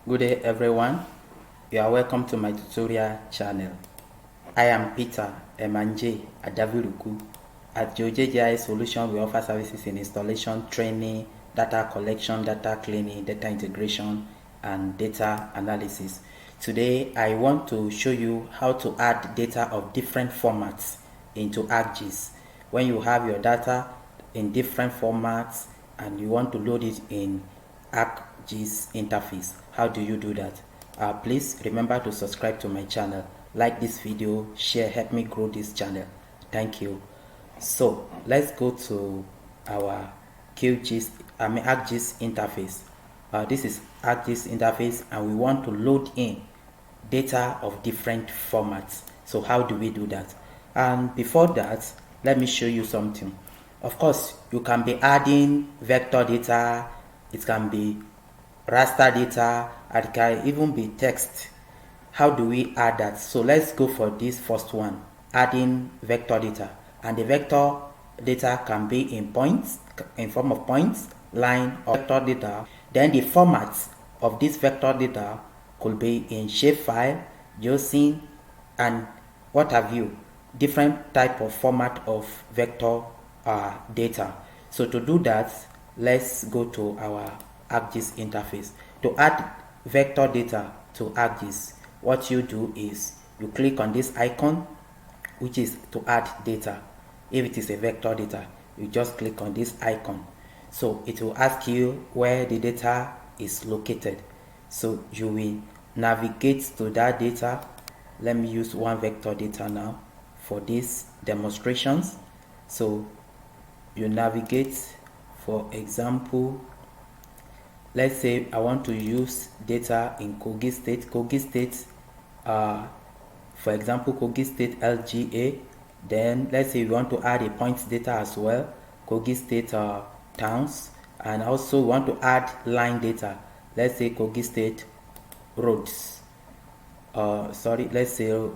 Good day everyone, you are welcome to my tutorial channel. I am Peter Emanje Adaviruku. At Geojay Solution, we offer services in installation, training, data collection, data cleaning, data integration, and data analysis. Today, I want to show you how to add data of different formats into ArcGIS. When you have your data in different formats and you want to load it in ArcGIS interface, how do you do that? Please remember to subscribe to my channel, like this video, share, help me grow this channel. Thank you. So let's go to our ArcGIS interface. This is ArcGIS interface, and we want to load in data of different formats. So how do we do that? And before that, let me show you something. Of course, you can be adding vector data, it can be raster data, and it can even be text. How do we add that? So let's go for this first one, adding vector data. And the vector data can be in points, in form of points, line, or vector data. Then the formats of this vector data could be in shapefile, JSON, and what have you, different type of format of vector data. So to do that, let's go to our ArcGIS interface. To add vector data to ArcGIS, what you do is you click on this icon, which is to add data. If it is a vector data, you just click on this icon. So it will ask you where the data is located. So you will navigate to that data. Let me use one vector data now for these demonstrations. So you navigate, for example, let's say I want to use data in Kogi State. Kogi State, for example, Kogi State LGA. Then let's say we want to add a points data as well, Kogi State towns, and also we want to add line data. Let's say Kogi State roads. Let's say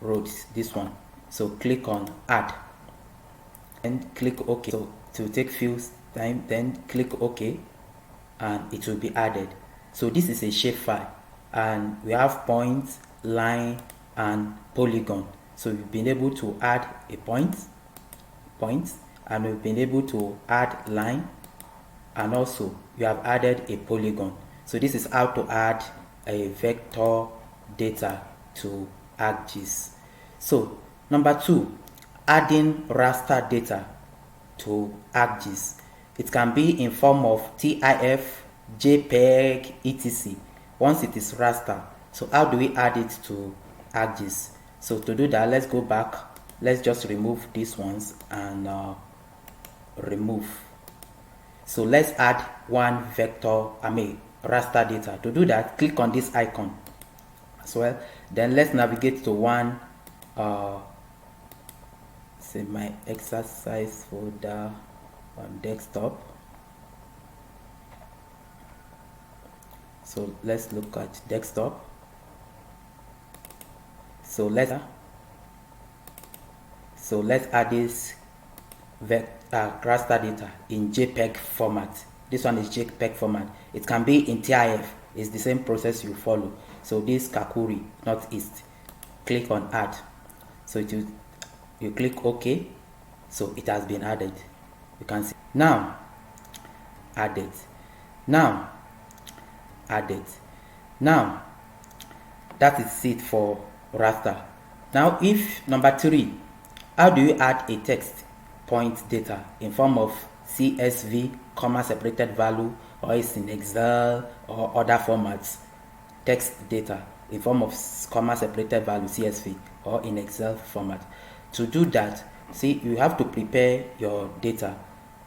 roads, this one. So click on add and click OK. So to take few time, then click OK, and it will be added. So this is a shapefile, and we have points, line, and polygon. So we've been able to add a point, and we've been able to add line, and also we have added a polygon. So this is how to add a vector data to ArcGIS. So number 2, adding raster data to ArcGIS. It can be in form of TIF, Jpeg, etc. once it is raster. So how do we add it to ArcGIS? So to do that, let's go back. Let's just remove these ones and remove. So let's add one vector, raster data. To do that, click on this icon as well. Then let's navigate to one, say my exercise folder on desktop. So let's look at desktop. So let's add this raster data in JPEG format. This one is JPEG format. It can be in TIF. It's the same process you follow. So this Kakuri, Northeast. Click on add. So you click OK. So it has been added. You can see now added. Now added. Now that is it for raster. Now if number 3, how do you add a text point data in form of CSV, comma separated value, or it's in Excel or other formats? Text data in form of comma separated value, CSV, or in Excel format. To do that, see, you have to prepare your data.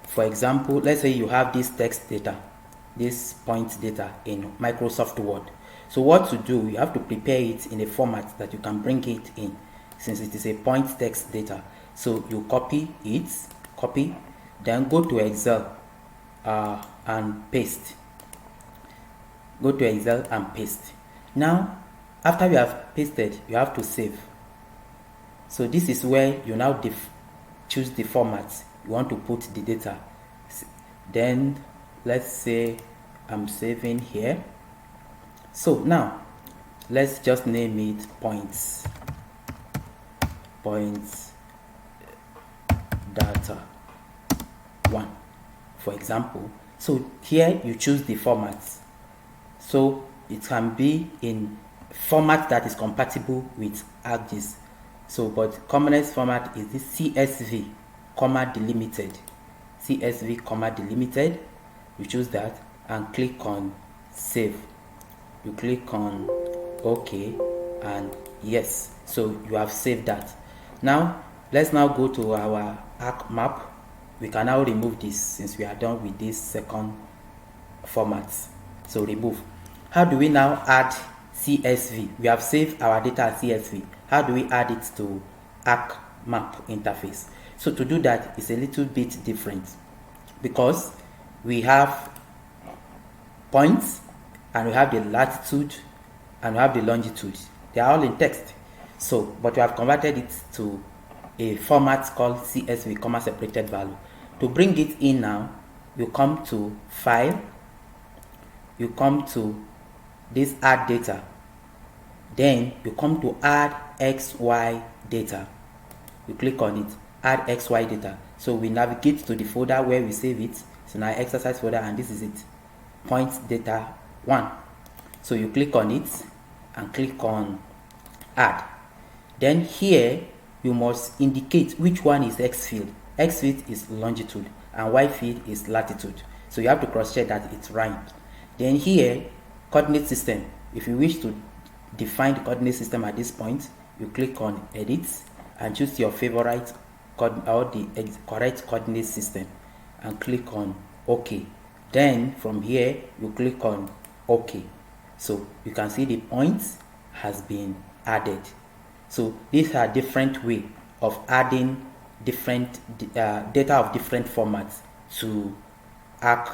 For example, let's say you have this text data, this point data in Microsoft Word. So what to do, you have to prepare it in a format that you can bring it in, since it is a point text data. So you copy it, then go to Excel and paste. Go to Excel and paste. Now, after you have pasted, you have to save. So this is where you now choose the format you want to put the data. Then let's say I'm saving here. So now let's just name it points data 1, for example. So here you choose the formats, so it can be in format that is compatible with ArcGIS. So but commonest format is this CSV delimited. CSV delimited. You choose that and click on save. You click on OK and yes, so you have saved that. Now let's now go to our arc map. We can now remove this since we are done with this second format. So remove. How do we now add CSV? We have saved our data as CSV. How do we add it to arc map interface? So to do that is a little bit different, because we have points and we have the latitude and we have the longitude. They are all in text. So but we have converted it to a format called CSV, separated value. To bring it in now, you come to File, you come to this Add Data, then you come to Add XY Data. You click on it, Add XY Data. So we navigate to the folder where we save it. So now exercise folder, and this is it, Points Data 1. So you click on it and click on Add. Then here you must indicate which one is X field. X field is longitude and Y field is latitude. So you have to cross check that it's right. Then here, coordinate system. If you wish to define the coordinate system at this point, you click on Edit and choose your favorite or the correct coordinate system and click on OK. Then from here, you click on OK. So you can see the points has been added. So these are different way of adding different data of different formats to arc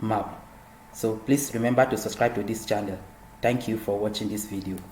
map. So please remember to subscribe to this channel. Thank you for watching this video.